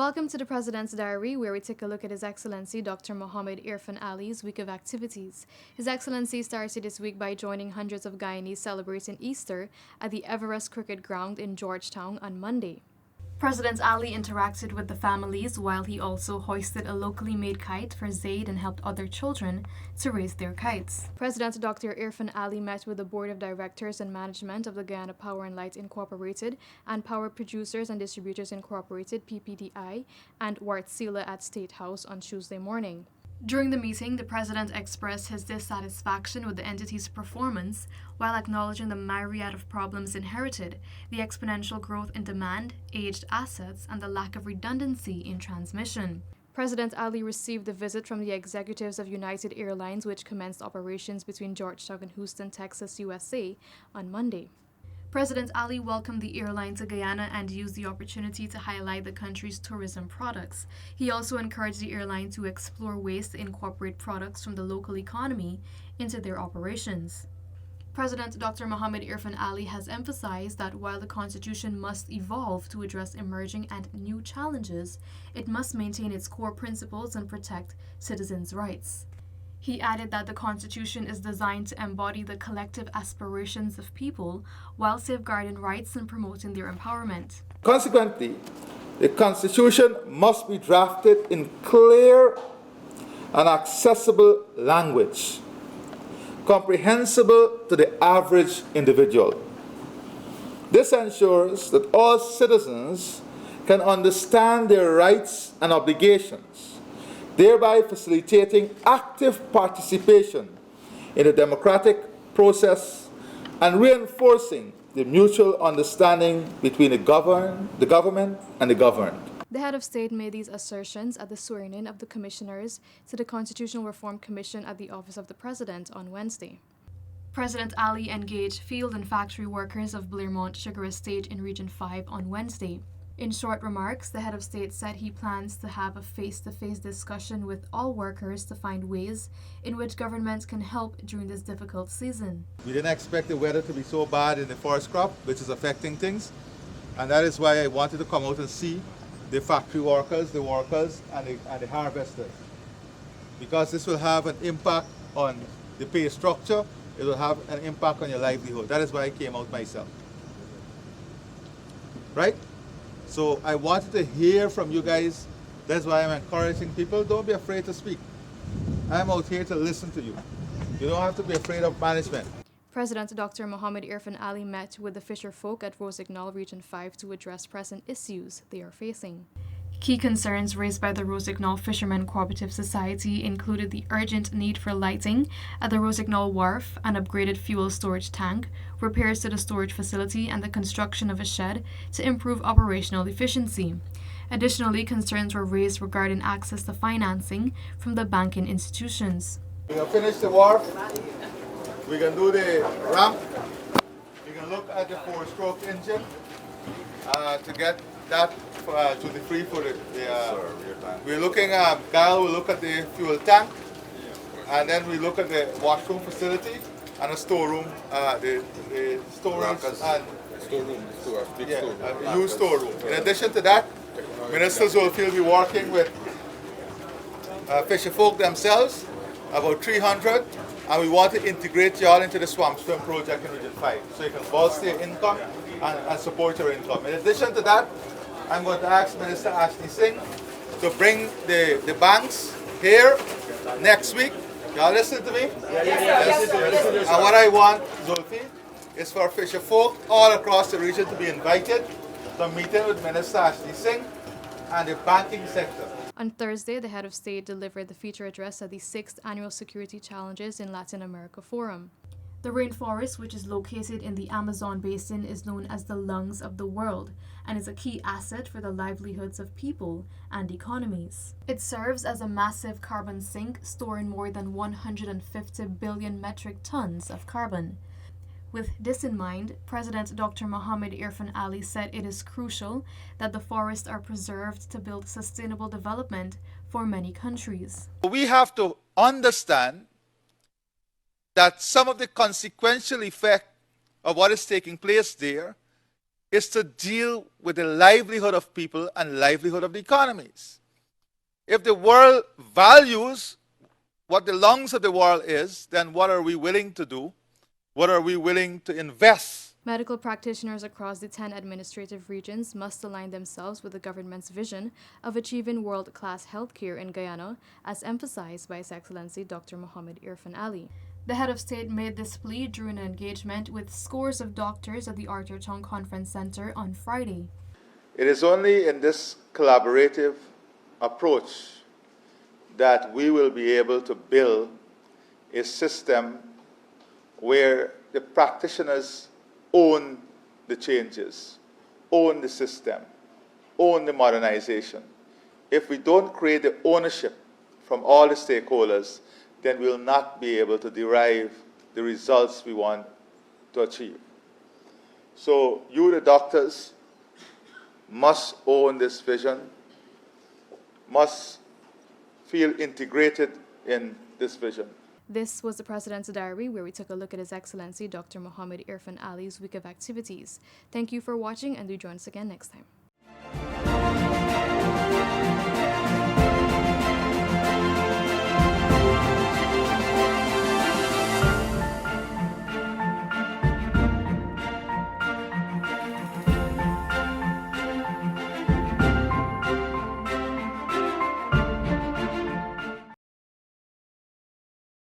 Welcome to the President's Diary, where we take a look at His Excellency Dr. Mohamed Irfaan Ali's week of activities. His Excellency started this week by joining hundreds of Guyanese celebrating Easter at the Everest Cricket Ground in Georgetown on Monday. President Ali interacted with the families while he also hoisted a locally made kite for Zaid and helped other children to raise their kites. President Dr. Irfaan Ali met with the Board of Directors and Management of the Guyana Power and Light Incorporated and Power Producers and Distributors Incorporated (PPDI) and Wartsila at State House on Tuesday morning. During the meeting, the President expressed his dissatisfaction with the entity's performance while acknowledging the myriad of problems inherited, the exponential growth in demand, aged assets, and the lack of redundancy in transmission. President Ali received the visit from the executives of United Airlines, which commenced operations between Georgetown and Houston, Texas, USA, on Monday. President Ali welcomed the airline to Guyana and used the opportunity to highlight the country's tourism products. He also encouraged the airline to explore ways to incorporate products from the local economy into their operations. President Dr. Mohamed Irfaan Ali has emphasized that while the Constitution must evolve to address emerging and new challenges, it must maintain its core principles and protect citizens' rights. He added that the Constitution is designed to embody the collective aspirations of people while safeguarding rights and promoting their empowerment. Consequently, the Constitution must be drafted in clear and accessible language, comprehensible to the average individual. This ensures that all citizens can understand their rights and obligations, thereby facilitating active participation in the democratic process and reinforcing the mutual understanding between the government and the governed. The head of state made these assertions at the swearing-in of the commissioners to the Constitutional Reform Commission at the Office of the President on Wednesday. President Ali engaged field and factory workers of Blairmont Sugar Estate in Region 5 on Wednesday. In short remarks, the head of state said he plans to have a face-to-face discussion with all workers to find ways in which government can help during this difficult season. We didn't expect the weather to be so bad in the forest crop, which is affecting things. And that is why I wanted to come out and see the factory workers, the workers, and the harvesters. Because this will have an impact on the pay structure, it will have an impact on your livelihood. That is why I came out myself. Right? So I wanted to hear from you guys. That's why I'm encouraging people. Don't be afraid to speak. I'm out here to listen to you. You don't have to be afraid of management. President Dr. Mohamed Irfaan Ali met with the fisher folk at Rossignol Region 5 to address present issues they are facing. Key concerns raised by the Rossignol Fishermen Cooperative Society included the urgent need for lighting at the Rossignol Wharf, an upgraded fuel storage tank, repairs to the storage facility, and the construction of a shed to improve operational efficiency. Additionally, concerns were raised regarding access to financing from the banking institutions. We're going to finish the wharf. We can do the ramp. We can look at the four-stroke engine to get that to the free for the we're looking at Gal will look at the fuel tank, and then we look at the washroom facility and a storeroom, the storage and new storeroom. In addition to that, ministers will be working with fisher folk themselves, about 300, and we want to integrate y'all into the swamp swim project in Region 5, so you can bolster your income and support your income. In addition to that, I'm going to ask Minister Ashley Singh to bring the banks here next week. Y'all listen to me? Yes. And what I want, Zulfi, is for fisher folk all across the region to be invited to a meeting with Minister Ashley Singh and the banking sector. On Thursday, the head of state delivered the feature address at the 6th Annual Security Challenges in Latin America Forum. The rainforest, which is located in the Amazon basin, is known as the lungs of the world and is a key asset for the livelihoods of people and economies. It serves as a massive carbon sink, storing more than 150 billion metric tons of carbon. With this in mind, President Dr. Mohamed Irfaan Ali said it is crucial that the forests are preserved to build sustainable development for many countries. We have to understand that some of the consequential effect of what is taking place there is to deal with the livelihood of people and livelihood of the economies. If the world values what the lungs of the world is, then what are we willing to do? What are we willing to invest? Medical practitioners across the 10 administrative regions must align themselves with the government's vision of achieving world-class healthcare in Guyana, as emphasized by His Excellency Dr. Mohamed Irfaan Ali. The head of state made this plea during an engagement with scores of doctors at the Arthur Tong Conference Center on Friday. It is only in this collaborative approach that we will be able to build a system where the practitioners own the changes, own the system, own the modernization. If we don't create the ownership from all the stakeholders, then we'll not be able to derive the results we want to achieve. So you, the doctors, must own this vision, must feel integrated in this vision. This was the President's Diary, where we took a look at His Excellency Dr. Mohamed Irfaan Ali's week of activities. Thank you for watching, and do join us again next time.